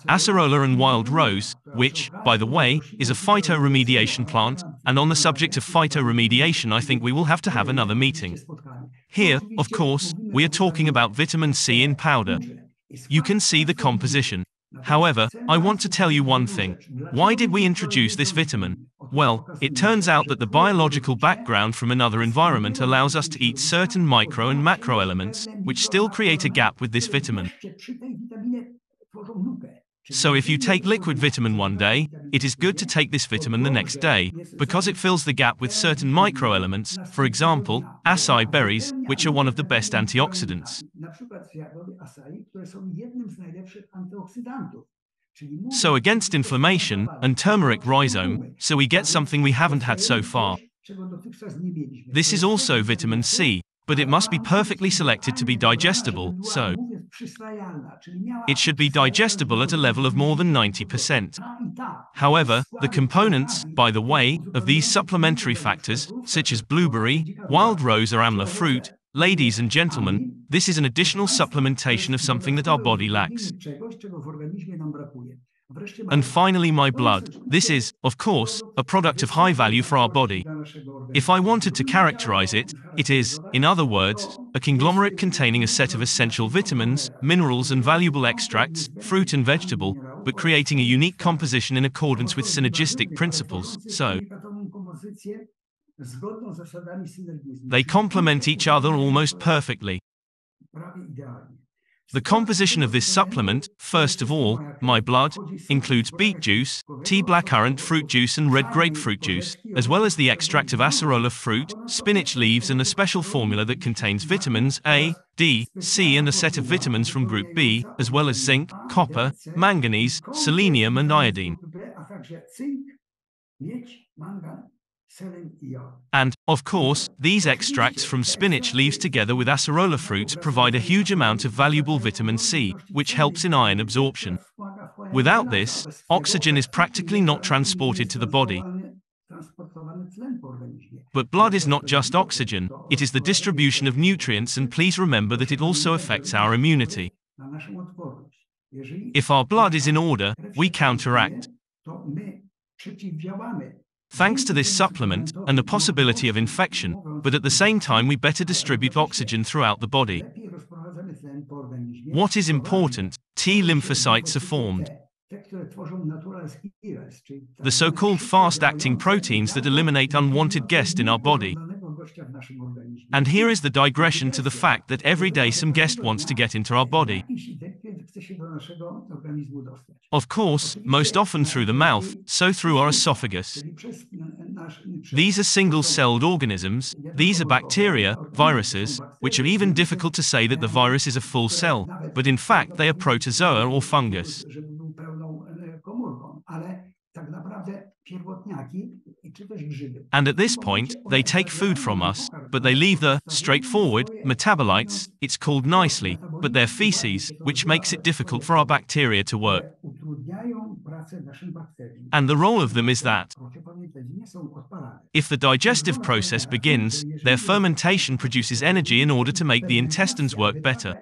C: Acerola and wild rose, which, by the way, is a phytoremediation plant, and on the subject of phytoremediation I think we will have to have another meeting. Here, of course, we are talking about vitamin C in powder. You can see the composition. However, I want to tell you one thing. Why did we introduce this vitamin? Well, it turns out that the biological background from another environment allows us to eat certain micro and macro elements, which still create a gap with this vitamin. So if you take liquid vitamin one day, it is good to take this vitamin the next day, because it fills the gap with certain microelements, for example, acai berries, which are one of the best antioxidants. So against inflammation, and turmeric rhizome, so we get something we haven't had so far. This is also vitamin C, but it must be perfectly selected to be digestible, so it should be digestible at a level of more than 90%. However, the components, by the way, of these supplementary factors, such as blueberry, wild rose or amla fruit, ladies and gentlemen, this is an additional supplementation of something that our body lacks. And finally, my blood. This is, of course, a product of high value for our body. If I wanted to characterize it, it is, in other words, a conglomerate containing a set of essential vitamins, minerals and valuable extracts, fruit and vegetable, but creating a unique composition in accordance with synergistic principles, so they complement each other almost perfectly. The composition of this supplement, first of all, my blood, includes beet juice, tea blackcurrant fruit juice and red grapefruit juice, as well as the extract of acerola fruit, spinach leaves and a special formula that contains vitamins A, D, C and a set of vitamins from group B, as well as zinc, copper, manganese, selenium and iodine. And, of course, these extracts from spinach leaves together with acerola fruits provide a huge amount of valuable vitamin C, which helps in iron absorption. Without this, oxygen is practically not transported to the body. But blood is not just oxygen, it is the distribution of nutrients, and please remember that it also affects our immunity. If our blood is in order, we counteract. Thanks to this supplement, and the possibility of infection, but at the same time we better distribute oxygen throughout the body. What is important? T lymphocytes are formed. The so-called fast-acting proteins that eliminate unwanted guests in our body. And here is the digression to the fact that every day some guest wants to get into our body. Of course, most often through the mouth, so through our esophagus. These are single-celled organisms, these are bacteria, viruses, which are even difficult to say that the virus is a full cell, but in fact they are protozoa or fungus. And at this point, they take food from us, but they leave the straightforward metabolites, it's called nicely, but they're feces, which makes it difficult for our bacteria to work. And the role of them is that if the digestive process begins, their fermentation produces energy in order to make the intestines work better.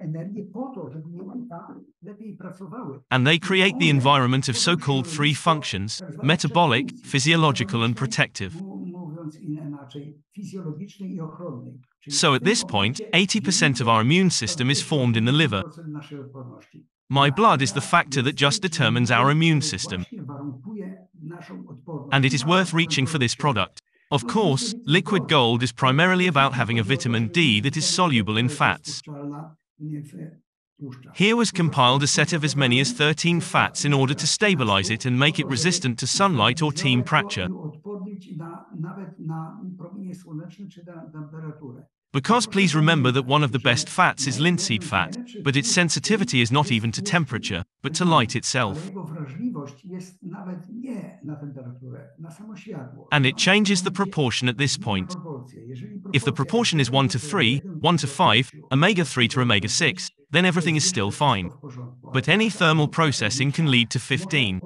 C: And they create the environment of so-called three functions: metabolic, physiological and protective. So at this point, 80% of our immune system is formed in the liver. My blood is the factor that just determines our immune system. And it is worth reaching for this product. Of course, liquid gold is primarily about having a vitamin D that is soluble in fats. Here was compiled a set of as many as 13 fats in order to stabilize it and make it resistant to sunlight or temperature. Because please remember that one of the best fats is linseed fat, but its sensitivity is not even to temperature, but to light itself. And it changes the proportion at this point. If the proportion is 1 to 3, 1 to 5, omega-3 to omega-6, then everything is still fine. But any thermal processing can lead to 15.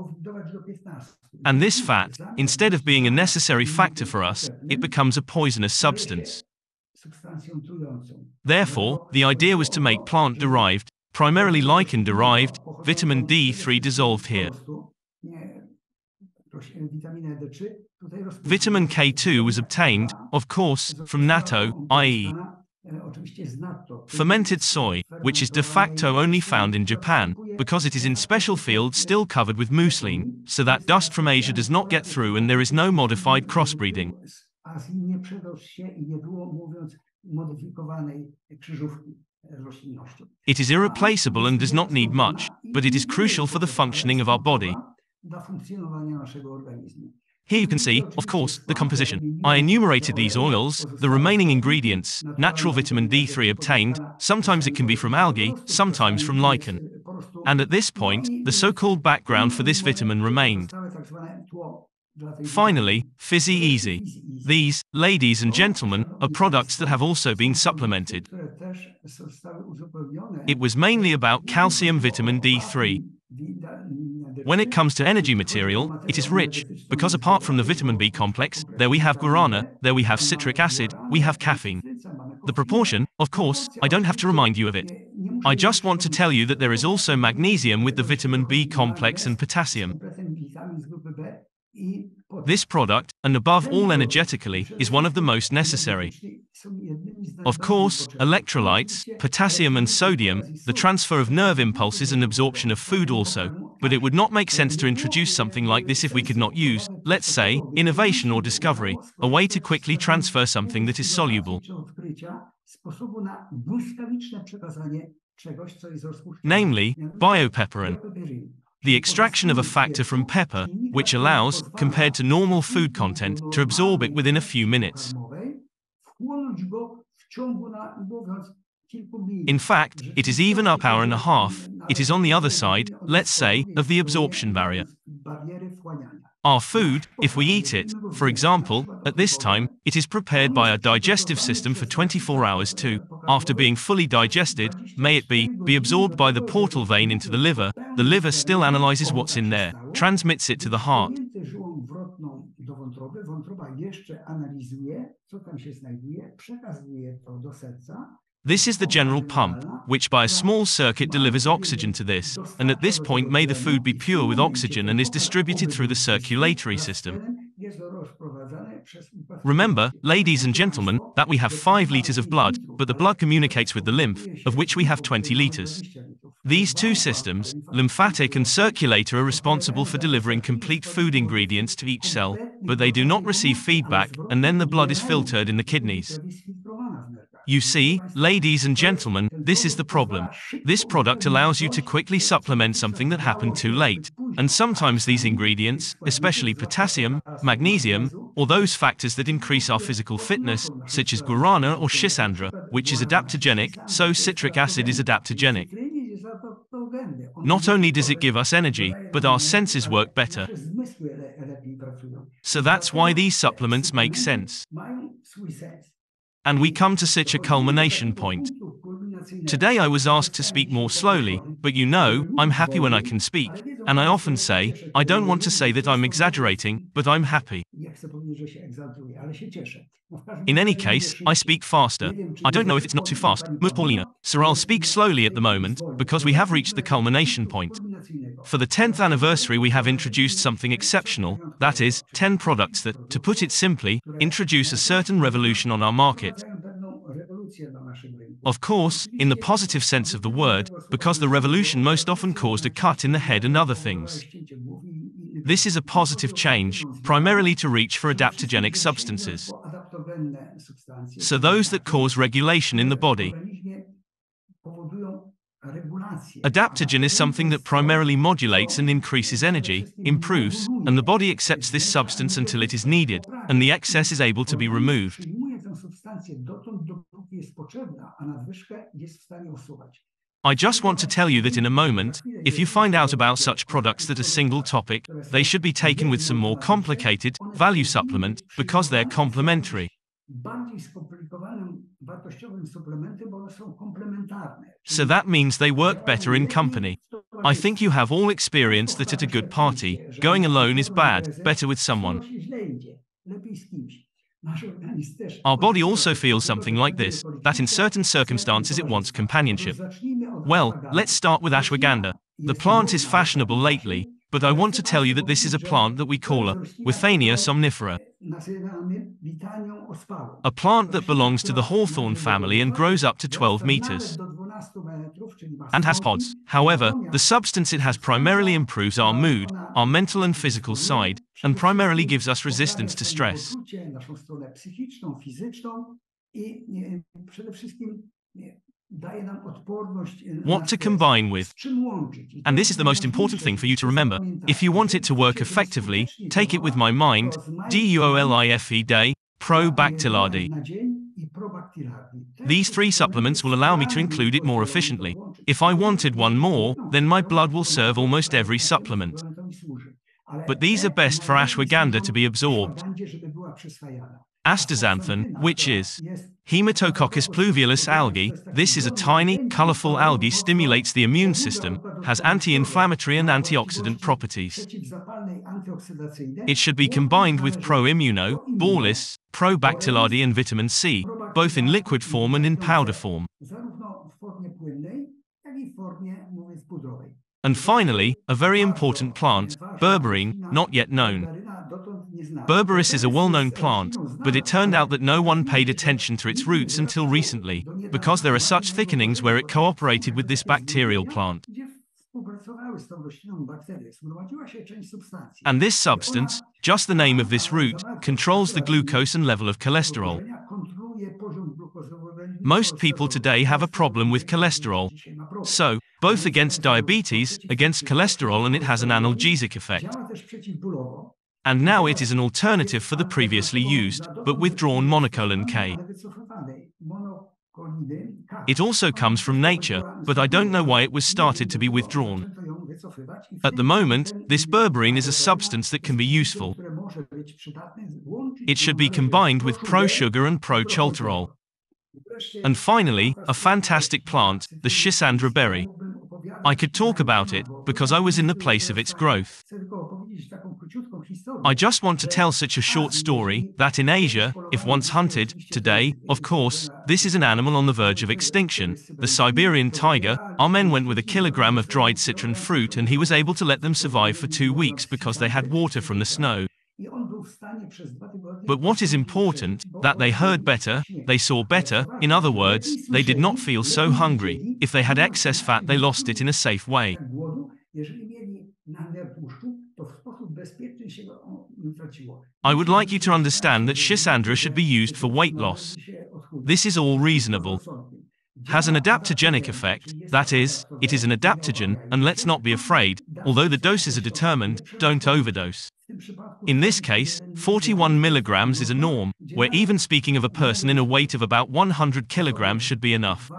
C: And this fat, instead of being a necessary factor for us, it becomes a poisonous substance. Therefore, the idea was to make plant-derived, primarily lichen-derived, vitamin D3 dissolved here. Vitamin K2 was obtained, of course, from natto, i.e. fermented soy, which is de facto only found in Japan, because it is in special fields still covered with muslin, so that dust from Asia does not get through and there is no modified crossbreeding. It is irreplaceable and does not need much, but it is crucial for the functioning of our body. Here you can see, of course, the composition. I enumerated these oils, the remaining ingredients, natural vitamin D3 obtained, sometimes it can be from algae, sometimes from lichen. And at this point, the so-called background for this vitamin remained. Finally, Fizzy Easy. These, ladies and gentlemen, are products that have also been supplemented. It was mainly about calcium vitamin D3. When it comes to energy material, it is rich, because apart from the vitamin B complex, there we have guarana, there we have citric acid, we have caffeine. The proportion, of course, I don't have to remind you of it. I just want to tell you that there is also magnesium with the vitamin B complex and potassium. This product, and above all energetically, is one of the most necessary. Of course, electrolytes, potassium and sodium, the transfer of nerve impulses and absorption of food also, but it would not make sense to introduce something like this if we could not use, let's say, innovation or discovery, a way to quickly transfer something that is soluble. Namely, biopepperin. The extraction of a factor from pepper, which allows, compared to normal food content, to absorb it within a few minutes. In fact, it is even up hour and a half, it is on the other side, let's say, of the absorption barrier. Our food, if we eat it, for example, at this time, it is prepared by our digestive system for 24 hours to, after being fully digested, may it be absorbed by the portal vein into the liver, the liver still analyzes what's in there, transmits it to the heart.
D: Przesunięty żyłą wrotną do wątroby, wątroba jeszcze analizuje, co tam się znajduje, przekazuje to do serca.
C: This is the general pump, which by a small circuit delivers oxygen to this, and at this point may the food be pure with oxygen and is distributed through the circulatory system. Remember, ladies and gentlemen, that we have 5 liters of blood, but the blood communicates with the lymph, of which we have 20 liters. These two systems, lymphatic and circulator, are responsible for delivering complete food ingredients to each cell, but they do not receive feedback, and then the blood is filtered in the kidneys. You see, ladies and gentlemen, this is the problem. This product allows you to quickly supplement something that happened too late. And sometimes these ingredients, especially potassium, magnesium, or those factors that increase our physical fitness, such as guarana or schisandra, which is adaptogenic, so citric acid is adaptogenic. Not only does it give us energy, but our senses work better. So that's why these supplements make sense. And we come to such a culmination point. Today I was asked to speak more slowly, but you know, I'm happy when I can speak. And I often say, I don't want to say that I'm exaggerating, but I'm happy. In any case, I speak faster. I don't know if it's not too fast, Paulina, so I'll speak slowly at the moment, because we have reached the culmination point. For the 10th anniversary we have introduced something exceptional, that is, 10 products that, to put it simply, introduce a certain revolution on our market. Of course, in the positive sense of the word, because the revolution most often caused a cut in the head and other things. This is a positive change, primarily to reach for adaptogenic substances. So those that cause regulation in the body. Adaptogen is something that primarily modulates and increases energy, improves, and the body accepts this substance until it is needed, and the excess is able to be removed. I just want to tell you that in a moment, if you find out about such products that a single topic, they should be taken with some more complicated, value supplement, because they're complementary. So that means they work better in company. I think you have all experienced that at a good party, going alone is bad, better with someone. Our body also feels something like this, that in certain circumstances it wants companionship. Well, let's start with ashwagandha. The plant is fashionable lately, but I want to tell you that this is a plant that we call a Withania somnifera. A plant that belongs to the hawthorn family and grows up to 12 meters. And has pods. However, the substance it has primarily improves our mood, our mental and physical side, and primarily gives us resistance to stress. What to combine with. And this is the most important thing for you to remember. If you want it to work effectively, take it with my mind, Ph.D, Ph.D. These 3 supplements will allow me to include it more efficiently. If I wanted one more, then my blood will serve almost every supplement. But these are best for ashwagandha to be absorbed. Astaxanthin, which is Haematococcus pluvialis algae, this is a tiny, colorful algae, stimulates the immune system, has anti-inflammatory and antioxidant properties. It should be combined with Pro-Immuno, Borlis, Pro-Bactilladi and vitamin C, both in liquid form and in powder form. And finally, a very important plant, berberine, not yet known. Berberis is a well-known plant, but it turned out that no one paid attention to its roots until recently, because there are such thickenings where it cooperated with this bacterial plant. And this substance, just the name of this root, controls the glucose and level of cholesterol. Most people today have a problem with cholesterol. So, both against diabetes, against cholesterol, and it has an analgesic effect. And now it is an alternative for the previously used, but withdrawn monocolin K. It also comes from nature, but I don't know why it was started to be withdrawn. At the moment, this berberine is a substance that can be useful. It should be combined with pro-sugar and pro-cholterol. And finally, a fantastic plant, the schisandra berry. I could talk about it, because I was in the place of its growth. I just want to tell such a short story, that in Asia, if once hunted, today, of course, this is an animal on the verge of extinction, the Siberian tiger. Our men went with a kilogram of dried citron fruit and he was able to let them survive for 2 weeks because they had water from the snow. But what is important, that they heard better, they saw better, in other words, they did not feel so hungry. If they had excess fat, they lost it in a safe way. I would like you to understand that Schisandra should be used for weight loss. This is all reasonable. Has an adaptogenic effect, that is, it is an adaptogen, and let's not be afraid, although the doses are determined, don't overdose. In this case, 41 milligrams is a norm, where even speaking of a person in a weight of about 100 kilograms should be enough.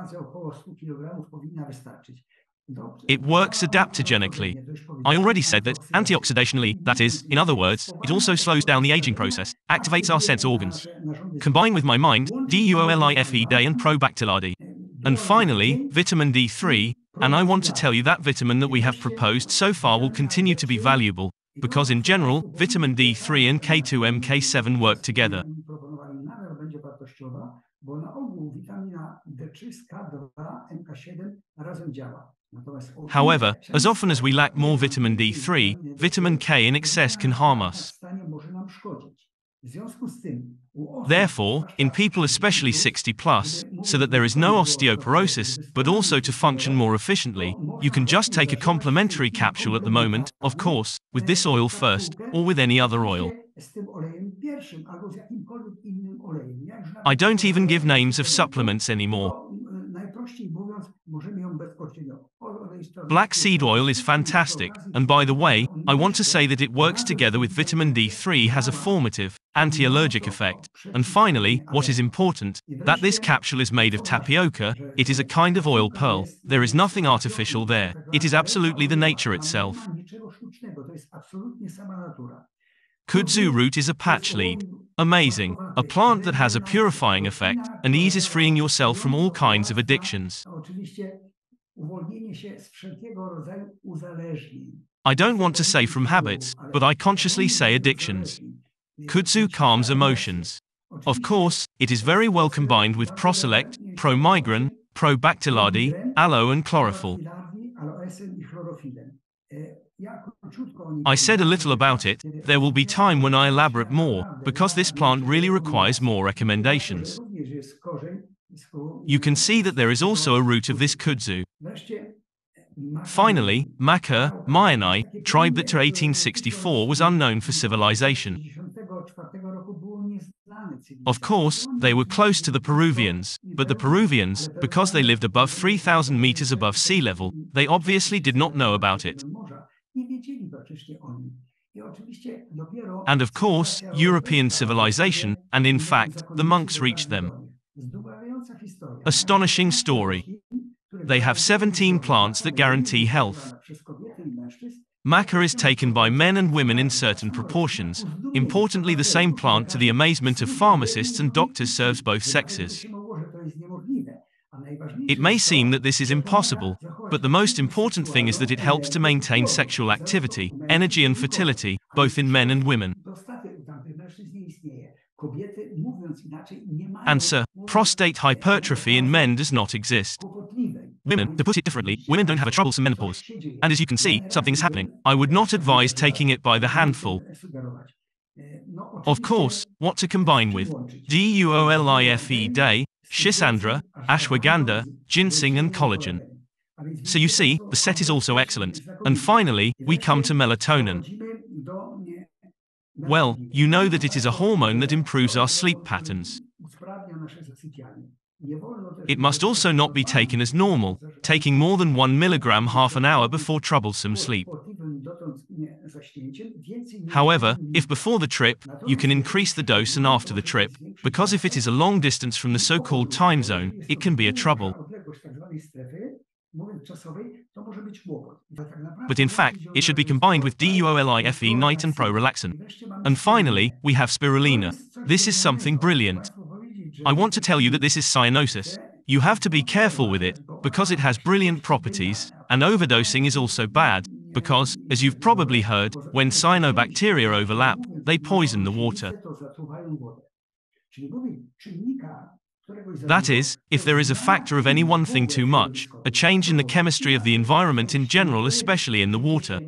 C: It works adaptogenically. I already said that, antioxidationally, that is, in other words, it also slows down the aging process, activates our sense organs. Combine with my mind, Ph.D and Ph.D. And finally, vitamin D3, and I want to tell you that vitamin that we have proposed so far will continue to be valuable, because in general, vitamin D3 and K2 Mk7 work together. However, as often as we lack more vitamin D3, vitamin K in excess can harm us. Therefore, in people especially 60 plus, so that there is no osteoporosis, but also to function more efficiently, you can just take a complementary capsule at the moment, of course, with this oil first, or with any other oil. I don't even give names of supplements anymore. Black seed oil is fantastic, and by the way, I want to say that it works together with vitamin D3, has a formative, anti-allergic effect. And finally, what is important, that this capsule is made of tapioca, it is a kind of oil pearl, there is nothing artificial there, it is absolutely the nature itself. Kudzu root is a patch lead. Amazing. A plant that has a purifying effect, and eases freeing yourself from all kinds of addictions. I don't want to say from habits, but I consciously say addictions. Kudzu calms emotions. Of course, it is very well combined with Proselect, Promigran, Probactilade, aloe and chlorophyll. I said a little about it, there will be time when I elaborate more, because this plant really requires more recommendations. You can see that there is also a root of this kudzu. Finally, Macha, Mayanai, tribe that to 1864 was unknown for civilization. Of course, they were close to the Peruvians, but the Peruvians, because they lived above 3,000 meters above sea level, they obviously did not know about it. And of course, European civilization, and in fact, the monks reached them. Astonishing story. They have 17 plants that guarantee health. Maca is taken by men and women in certain proportions. Importantly, the same plant, to the amazement of pharmacists and doctors, serves both sexes. It may seem that this is impossible, but the most important thing is that it helps to maintain sexual activity, energy and fertility, both in men and women. Answer: prostate hypertrophy in men does not exist. Women, to put it differently, women don't have a troublesome menopause. And as you can see, something's happening. I would not advise taking it by the handful. Of course, what to combine with: DUOLIFE, Schisandra, ashwagandha, ginseng and collagen. So you see, the set is also excellent. And finally, we come to melatonin. Well, you know that it is a hormone that improves our sleep patterns. It must also not be taken as normal, taking more than 1 milligram half an hour before troublesome sleep. However, if before the trip, you can increase the dose and after the trip, because if it is a long distance from the so-called time zone, it can be a trouble. But in fact, it should be combined with DUOLIFE night and pro-relaxant. And finally, we have spirulina. This is something brilliant. I want to tell you that this is cyanosis. You have to be careful with it, because it has brilliant properties, And overdosing is also bad, because, as you've probably heard, when cyanobacteria overlap, they poison the water. That is, if there is a factor of any one thing too much, a change in the chemistry of the environment in general, especially in the water.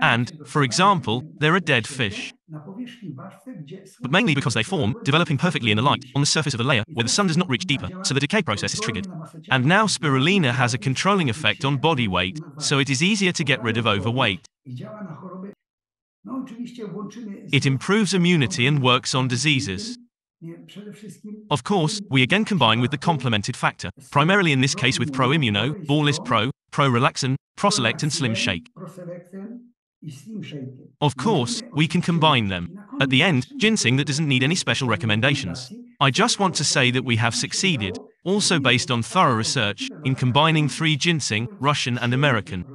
C: And, for example, there are dead fish. But mainly because they form, developing perfectly in the light, on the surface of a layer where the sun does not reach deeper, so the decay process is triggered. And now spirulina has a controlling effect on body weight, so it is easier to get rid of overweight. It improves immunity and works on diseases. Of course, we again combine with the complemented factor, primarily in this case with Pro-Immuno, Ballis Pro, Pro-Relaxin, Proselect and Slim Shake. Of course, we can combine them. At the end, ginseng that doesn't need any special recommendations. I just want to say that we have succeeded, also based on thorough research, in combining 3 ginseng, Russian and American.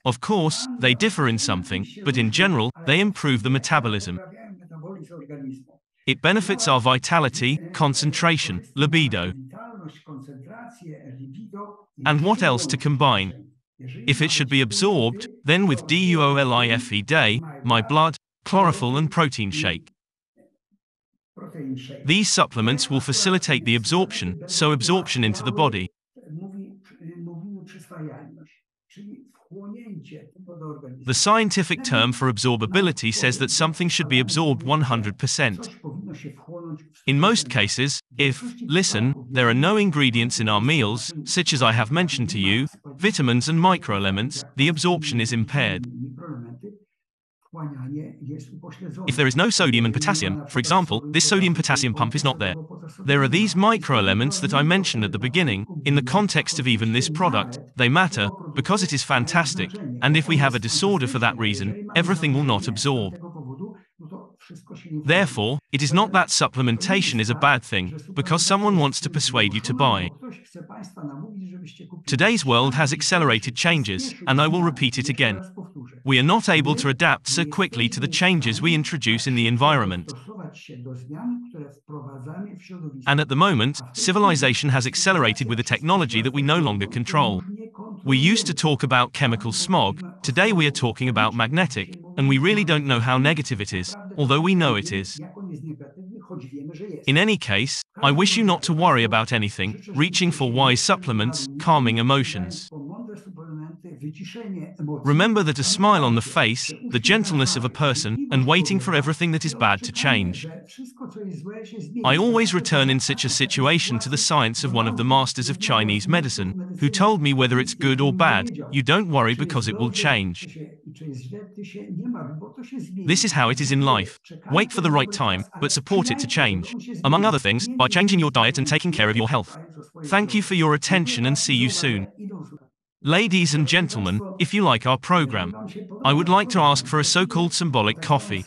C: Of course, they differ in something, but in general, they improve the metabolism. It benefits our vitality, concentration, libido. And what else to combine? If it should be absorbed, then with Ph.D, my blood, chlorophyll and protein shake. These supplements will facilitate the absorption, so absorption into the body. The scientific term for absorbability says that something should be absorbed 100%. In most cases, if, listen, there are no ingredients in our meals, such as I have mentioned to you, vitamins and microelements, the absorption is impaired. If there is no sodium and potassium, for example, this sodium-potassium pump is not there. There are these microelements that I mentioned at the beginning. In the context of even this product, they matter, because it is fantastic, and if we have a disorder for that reason, everything will not absorb. Therefore, it is not that supplementation is a bad thing, because someone wants to persuade you to buy. Today's world has accelerated changes, and I will repeat it again. We are not able to adapt so quickly to the changes we introduce in the environment. And at the moment, civilization has accelerated with a technology that we no longer control. We used to talk about chemical smog, today we are talking about magnetic, and we really don't know how negative it is, although we know it is. In any case, I wish you not to worry about anything, reaching for wise supplements, calming emotions. Remember that a smile on the face, the gentleness of a person, and waiting for everything that is bad to change. I always return in such a situation to the science of one of the masters of Chinese medicine, who told me whether it's good or bad, you don't worry because it will change. This is how it is in life. Wait for the right time, but support it to change. Among other things, by changing your diet and taking care of your health. Thank you for your attention and see you soon. Ladies and gentlemen, if you like our program, I would like to ask for a so-called symbolic coffee.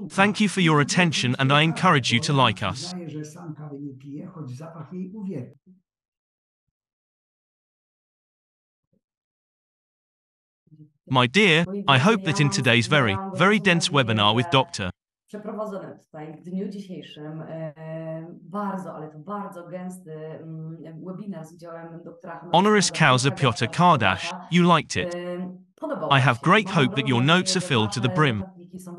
C: Thank you for your attention and I encourage you to like us. My dear, I hope that in today's very, very dense webinar with Dr.
B: Przeprowadzony tutaj w dniu dzisiejszym bardzo, ale to bardzo gęsty webinar z udziałem doktora
C: Honoris Causa Piotr Kardasz, you liked it. I have great hope that your notes are filled to the brim.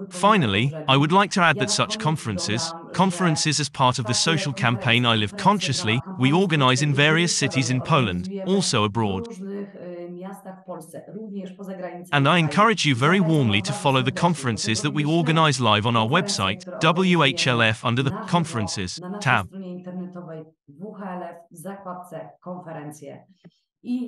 C: Finally, I would like to add that such conferences as part of the social campaign I Live Consciously, we organize in various cities in Poland, also abroad. And I encourage you very warmly to follow the conferences that we organize live on our website, WHLF, under the Conferences tab.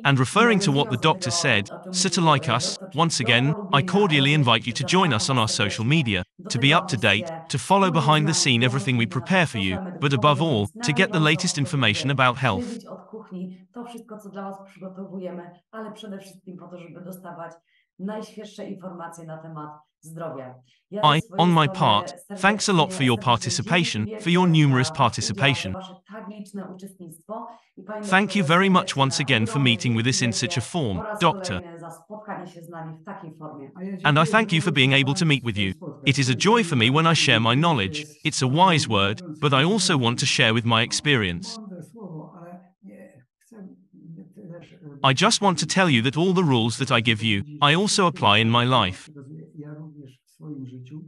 C: And referring to what the doctor said, so to like us, once again, I cordially invite you to join us on our social media, to be up to date, to follow behind the scene everything we prepare for you, but above all, to get the latest information about health.
B: To wszystko, co dla Was przygotowujemy, ale przede wszystkim po to, żeby dostawać najświeższe informacje na temat zdrowia.
C: On my part, thanks a lot for your participation, for your numerous participation. Thank you very much once again for meeting with us in such a form, Doctor. And I thank you for being able to meet with you. It is a joy for me when I share my knowledge. It's a wise word, but I also want to share with my experience. I just want to tell you that all the rules that I give you, I also apply in my life.
D: Ja również w swoim życiu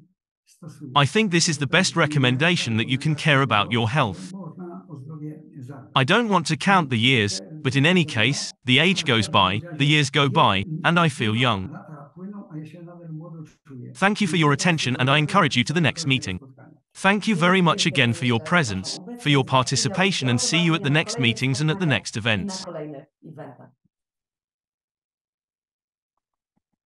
D: stosuję.
C: I think this is the best recommendation that you can care about your health.
D: Można o zdrowie zadbać.
C: I don't want to count the years, but in any case, the age goes by, the years go by, and I feel young.
D: Lata płyną, a ja się nadal młodo czuję.
C: Thank you for your attention, and I encourage you to the next meeting. Thank you very much again for your presence, for your participation, and see you at the next meetings and at the next events.
B: Na kolejnych